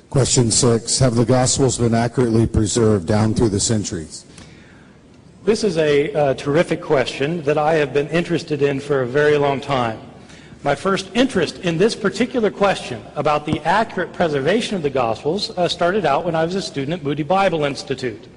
Question 6. Have the Gospels been accurately preserved down through the centuries? This is a terrific question that I have been interested in for a very long time. My first interest in this particular question about the accurate preservation of the Gospels started out when I was a student at Moody Bible Institute.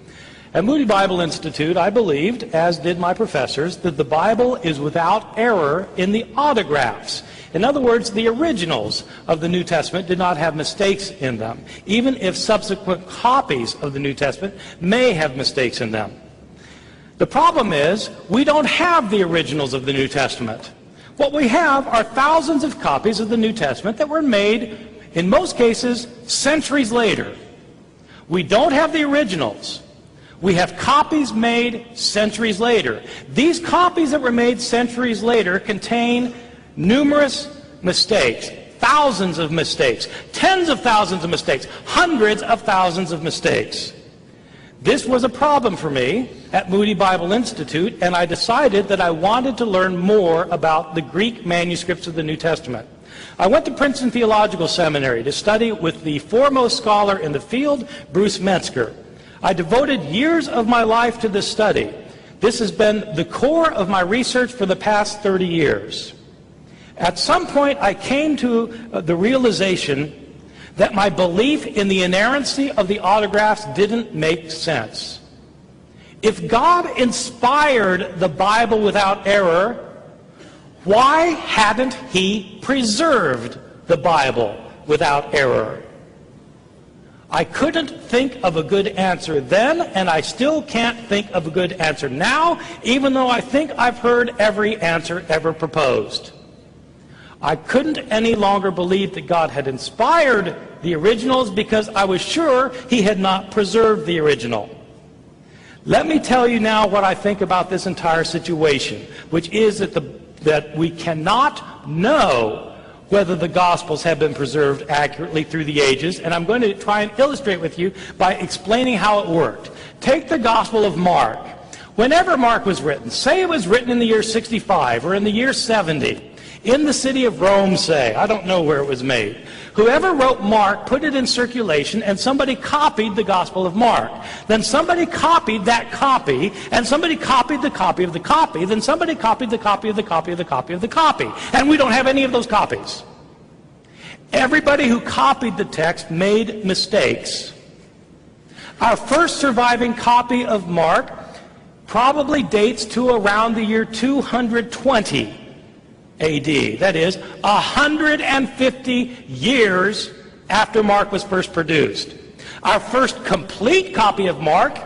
At Moody Bible Institute, I believed, as did my professors, that the Bible is without error in the autographs. In other words, the originals of the New Testament did not have mistakes in them, even if subsequent copies of the New Testament may have mistakes in them. The problem is, we don't have the originals of the New Testament. What we have are thousands of copies of the New Testament that were made, in most cases, centuries later. We don't have the originals. We have copies made centuries later. These copies that were made centuries later contain numerous mistakes, thousands of mistakes, tens of thousands of mistakes, hundreds of thousands of mistakes. This was a problem for me at Moody Bible Institute, and I decided that I wanted to learn more about the Greek manuscripts of the New Testament. I went to Princeton Theological Seminary to study with the foremost scholar in the field, Bruce Metzger. I devoted years of my life to this study. This has been the core of my research for the past 30 years. At some point, I came to the realization that my belief in the inerrancy of the autographs didn't make sense. If God inspired the Bible without error, why hadn't He preserved the Bible without error? I couldn't think of a good answer then, and I still can't think of a good answer now, even though I think I've heard every answer ever proposed. I couldn't any longer believe that God had inspired the originals because I was sure He had not preserved the original. Let me tell you now what I think about this entire situation, which is that we cannot know whether the Gospels have been preserved accurately through the ages, and I'm going to try and illustrate with you by explaining how it worked. Take the Gospel of Mark. Whenever Mark was written, say it was written in the year 65 or in the year 70, in the city of Rome, say, I don't know where it was made. Whoever wrote Mark put it in circulation, and somebody copied the Gospel of Mark. Then somebody copied that copy, and somebody copied the copy of the copy, then somebody copied the copy of the copy of the copy of the copy. And we don't have any of those copies. Everybody who copied the text made mistakes. Our first surviving copy of Mark probably dates to around the year 220 A.D. That is, 150 years after Mark was first produced. Our first complete copy of Mark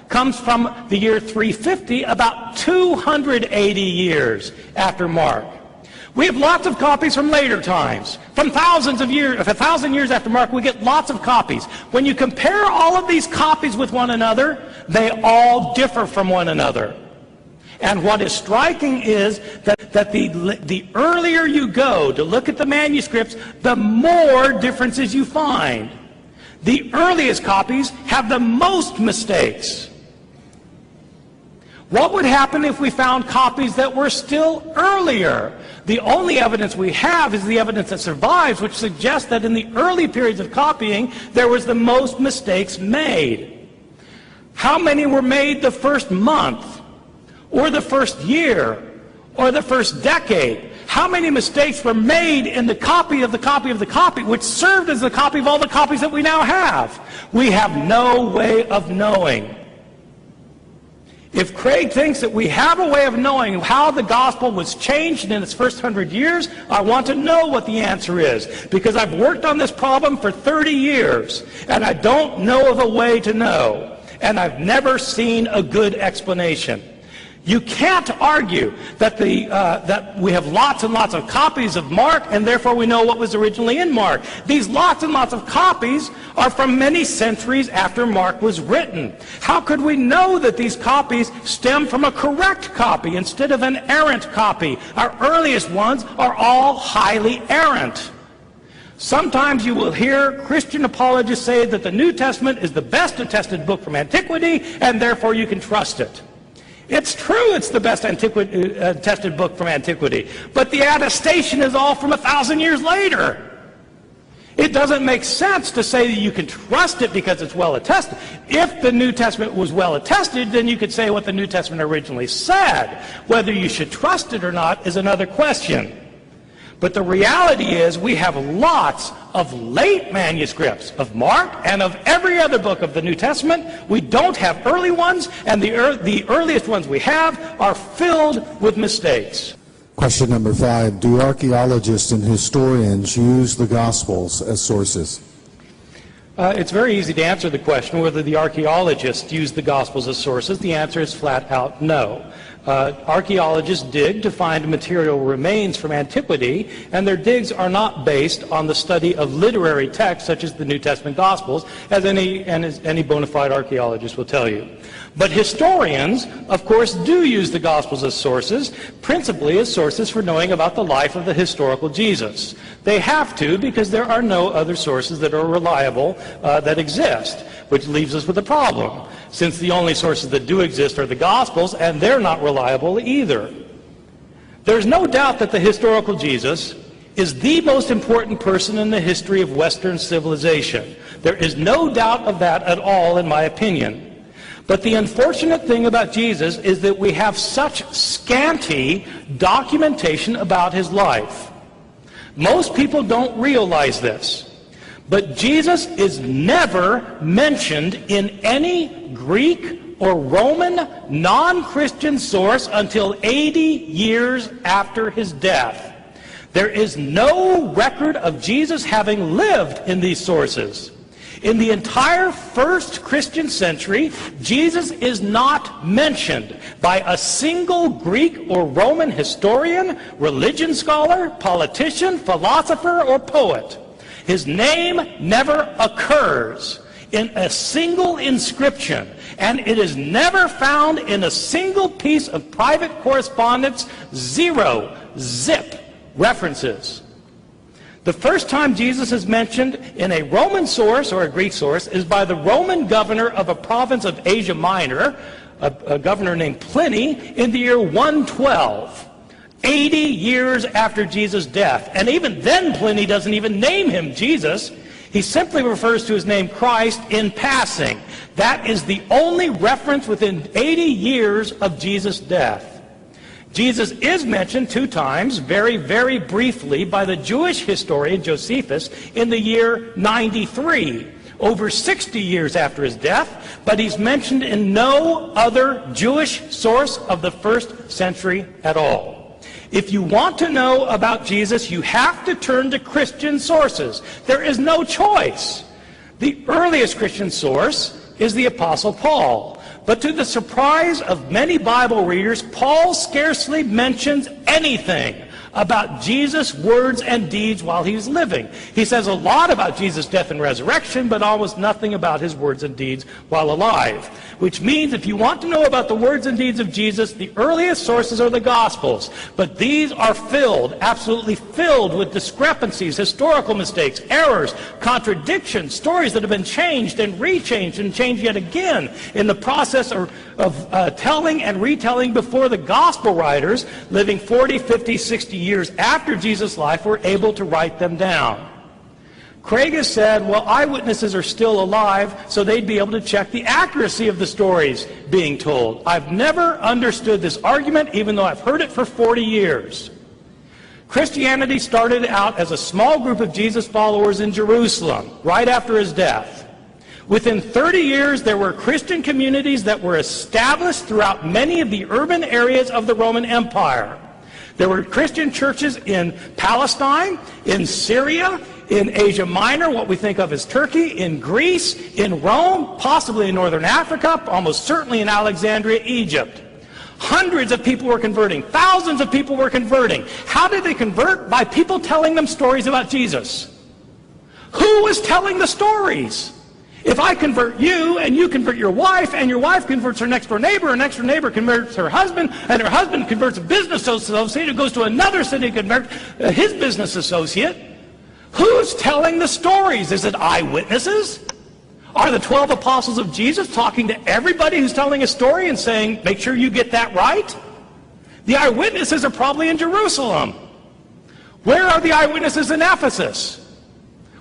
comes from the year 350, about 280 years after Mark. We have lots of copies from later times. From thousands of years, 1,000 years after Mark, we get lots of copies. When you compare all of these copies with one another, they all differ from one another. And what is striking is that the earlier you go to look at the manuscripts, the more differences you find. The earliest copies have the most mistakes. What would happen if we found copies that were still earlier? The only evidence we have is the evidence that survives, which suggests that in the early periods of copying, there was the most mistakes made. How many were made the first month, or the first year, or the first decade? How many mistakes were made in the copy of the copy of the copy, which served as the copy of all the copies that we now have? We have no way of knowing. If Craig thinks that we have a way of knowing how the gospel was changed in its first 100 years, I want to know what the answer is, because I've worked on this problem for 30 years, and I don't know of a way to know, and I've never seen a good explanation. You can't argue that we have lots and lots of copies of Mark, and therefore we know what was originally in Mark. These lots and lots of copies are from many centuries after Mark was written. How could we know that these copies stem from a correct copy instead of an errant copy? Our earliest ones are all highly errant. Sometimes you will hear Christian apologists say that the New Testament is the best attested book from antiquity, and therefore you can trust it. It's true it's the best attested book from antiquity, but the attestation is all from 1,000 years later. It doesn't make sense to say that you can trust it because it's well attested. If the New Testament was well attested, then you could say what the New Testament originally said. Whether you should trust it or not is another question. But the reality is we have lots of late manuscripts of Mark and of every other book of the New Testament. We don't have early ones, and the earliest ones we have are filled with mistakes. Question number 5. Do archaeologists and historians use the Gospels as sources? It's very easy to answer the question whether the archaeologists use the Gospels as sources. The answer is flat out no. Archaeologists dig to find material remains from antiquity, and their digs are not based on the study of literary texts such as the New Testament Gospels, as any bona fide archaeologist will tell you. But historians, of course, do use the Gospels as sources, principally as sources for knowing about the life of the historical Jesus. They have to because there are no other sources that are reliable that exist, which leaves us with a problem, since the only sources that do exist are the Gospels, and they're not reliable either. There's no doubt that the historical Jesus is the most important person in the history of Western civilization. There is no doubt of that at all, in my opinion. But the unfortunate thing about Jesus is that we have such scanty documentation about his life. Most people don't realize this. But Jesus is never mentioned in any Greek or Roman non-Christian source until 80 years after his death. There is no record of Jesus having lived in these sources. In the entire first Christian century, Jesus is not mentioned by a single Greek or Roman historian, religion scholar, politician, philosopher, or poet. His name never occurs in a single inscription, and it is never found in a single piece of private correspondence. Zero, zip, references. The first time Jesus is mentioned in a Roman source or a Greek source is by the Roman governor of a province of Asia Minor, a governor named Pliny, in the year 112, 80 years after Jesus' death. And even then Pliny doesn't even name him Jesus. He simply refers to his name Christ in passing. That is the only reference within 80 years of Jesus' death. Jesus is mentioned 2 times, very, very briefly, by the Jewish historian Josephus in the year 93, over 60 years after his death, but he's mentioned in no other Jewish source of the first century at all. If you want to know about Jesus, you have to turn to Christian sources. There is no choice. The earliest Christian source is the Apostle Paul. But to the surprise of many Bible readers, Paul scarcely mentions anything about Jesus' words and deeds while he was living. He says a lot about Jesus' death and resurrection, but almost nothing about his words and deeds while alive. Which means if you want to know about the words and deeds of Jesus, the earliest sources are the Gospels. But these are filled, absolutely filled with discrepancies, historical mistakes, errors, contradictions, stories that have been changed and rechanged and changed yet again in the process of telling and retelling before the Gospel writers, living 40, 50, 60 years after Jesus' life, were able to write them down. Craig has said, well, eyewitnesses are still alive, so they'd be able to check the accuracy of the stories being told. I've never understood this argument, even though I've heard it for 40 years. Christianity started out as a small group of Jesus followers in Jerusalem, right after his death. Within 30 years, there were Christian communities that were established throughout many of the urban areas of the Roman Empire. There were Christian churches in Palestine, in Syria, in Asia Minor, what we think of as Turkey, in Greece, in Rome, possibly in northern Africa, almost certainly in Alexandria, Egypt. Hundreds of people were converting. Thousands of people were converting. How did they convert? By people telling them stories about Jesus. Who was telling the stories? If I convert you, and you convert your wife, and your wife converts her next-door neighbor, and next-door neighbor converts her husband, and her husband converts a business associate who goes to another city and converts his business associate, who's telling the stories? Is it eyewitnesses? Are the 12 apostles of Jesus talking to everybody who's telling a story and saying, make sure you get that right? The eyewitnesses are probably in Jerusalem. Where are the eyewitnesses in Ephesus?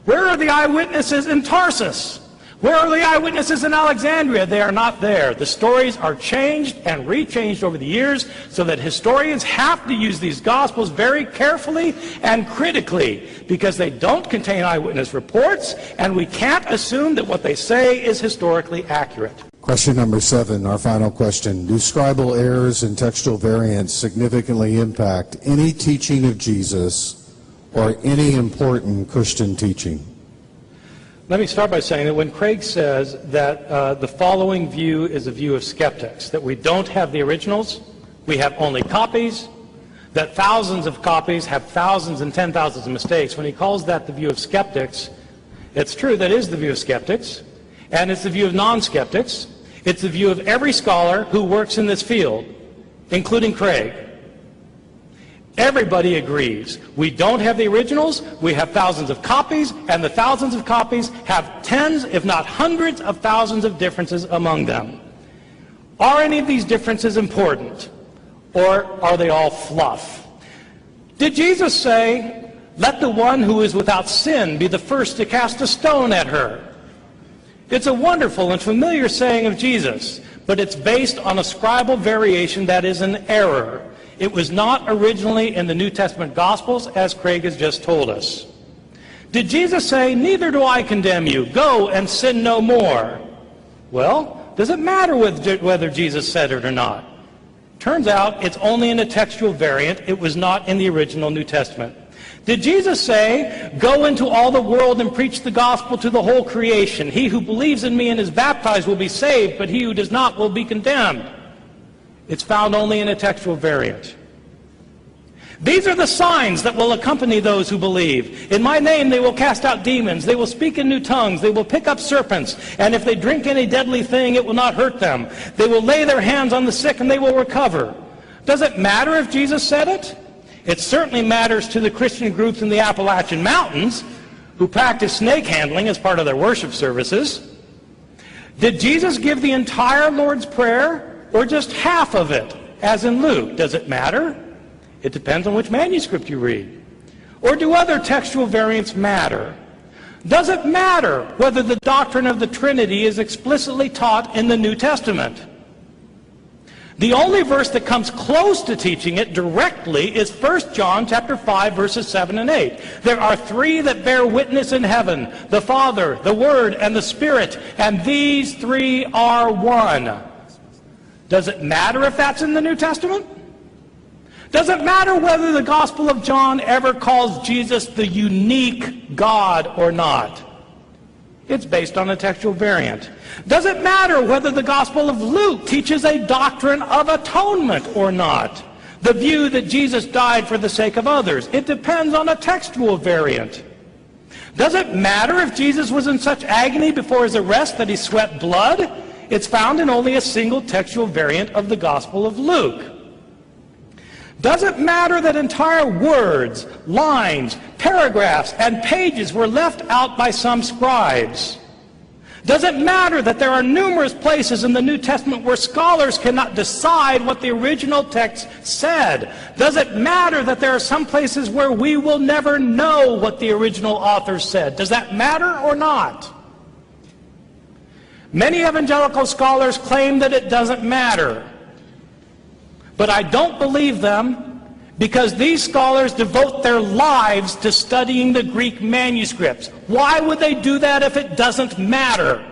Where are the eyewitnesses in Tarsus? Where are the eyewitnesses in Alexandria? They are not there. The stories are changed and rechanged over the years so that historians have to use these Gospels very carefully and critically because they don't contain eyewitness reports, and we can't assume that what they say is historically accurate. Question number 7, our final question. Do scribal errors and textual variants significantly impact any teaching of Jesus or any important Christian teaching? Let me start by saying that when Craig says that the following view is a view of skeptics, that we don't have the originals, we have only copies, that thousands of copies have thousands and 10,000s of mistakes, when he calls that the view of skeptics, it's true, that is the view of skeptics, and it's the view of non-skeptics. It's the view of every scholar who works in this field, including Craig. Everybody agrees. We don't have the originals, we have thousands of copies, and the thousands of copies have tens, if not hundreds of thousands of differences among them. Are any of these differences important, or are they all fluff? Did Jesus say, "Let the one who is without sin be the first to cast a stone at her"? It's a wonderful and familiar saying of Jesus, but it's based on a scribal variation that is an error. It was not originally in the New Testament Gospels, as Craig has just told us. Did Jesus say, "Neither do I condemn you. Go and sin no more"? Well, does it matter whether Jesus said it or not? Turns out it's only in a textual variant. It was not in the original New Testament. Did Jesus say, "Go into all the world and preach the gospel to the whole creation. He who believes in me and is baptized will be saved, but he who does not will be condemned"? It's found only in a textual variant. These are the signs that will accompany those who believe. In my name they will cast out demons. They will speak in new tongues. They will pick up serpents. And if they drink any deadly thing, it will not hurt them. They will lay their hands on the sick and they will recover. Does it matter if Jesus said it? It certainly matters to the Christian groups in the Appalachian Mountains who practice snake handling as part of their worship services. Did Jesus give the entire Lord's Prayer or just half of it, as in Luke? Does it matter? It depends on which manuscript you read. Or do other textual variants matter? Does it matter whether the doctrine of the Trinity is explicitly taught in the New Testament? The only verse that comes close to teaching it directly is 1 John chapter 5, verses 7 and 8. There are three that bear witness in heaven, the Father, the Word, and the Spirit, and these three are one. Does it matter if that's in the New Testament? Does it matter whether the Gospel of John ever calls Jesus the unique God or not? It's based on a textual variant. Does it matter whether the Gospel of Luke teaches a doctrine of atonement or not? The view that Jesus died for the sake of others. It depends on a textual variant. Does it matter if Jesus was in such agony before his arrest that he sweat blood? It's found in only a single textual variant of the Gospel of Luke. Does it matter that entire words, lines, paragraphs, and pages were left out by some scribes? Does it matter that there are numerous places in the New Testament where scholars cannot decide what the original text said? Does it matter that there are some places where we will never know what the original author said? Does that matter or not? Many evangelical scholars claim that it doesn't matter. But I don't believe them, because these scholars devote their lives to studying the Greek manuscripts. Why would they do that if it doesn't matter?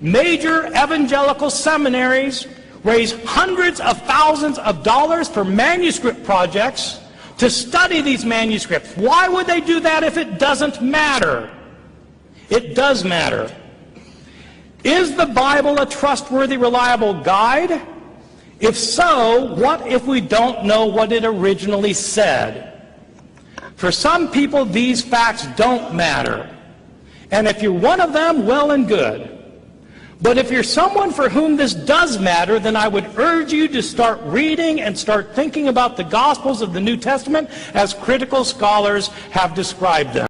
Major evangelical seminaries raise hundreds of thousands of dollars for manuscript projects to study these manuscripts. Why would they do that if it doesn't matter? It does matter. Is the Bible a trustworthy, reliable guide? If so, what if we don't know what it originally said? For some people, these facts don't matter. And if you're one of them, well and good. But if you're someone for whom this does matter, then I would urge you to start reading and start thinking about the Gospels of the New Testament as critical scholars have described them.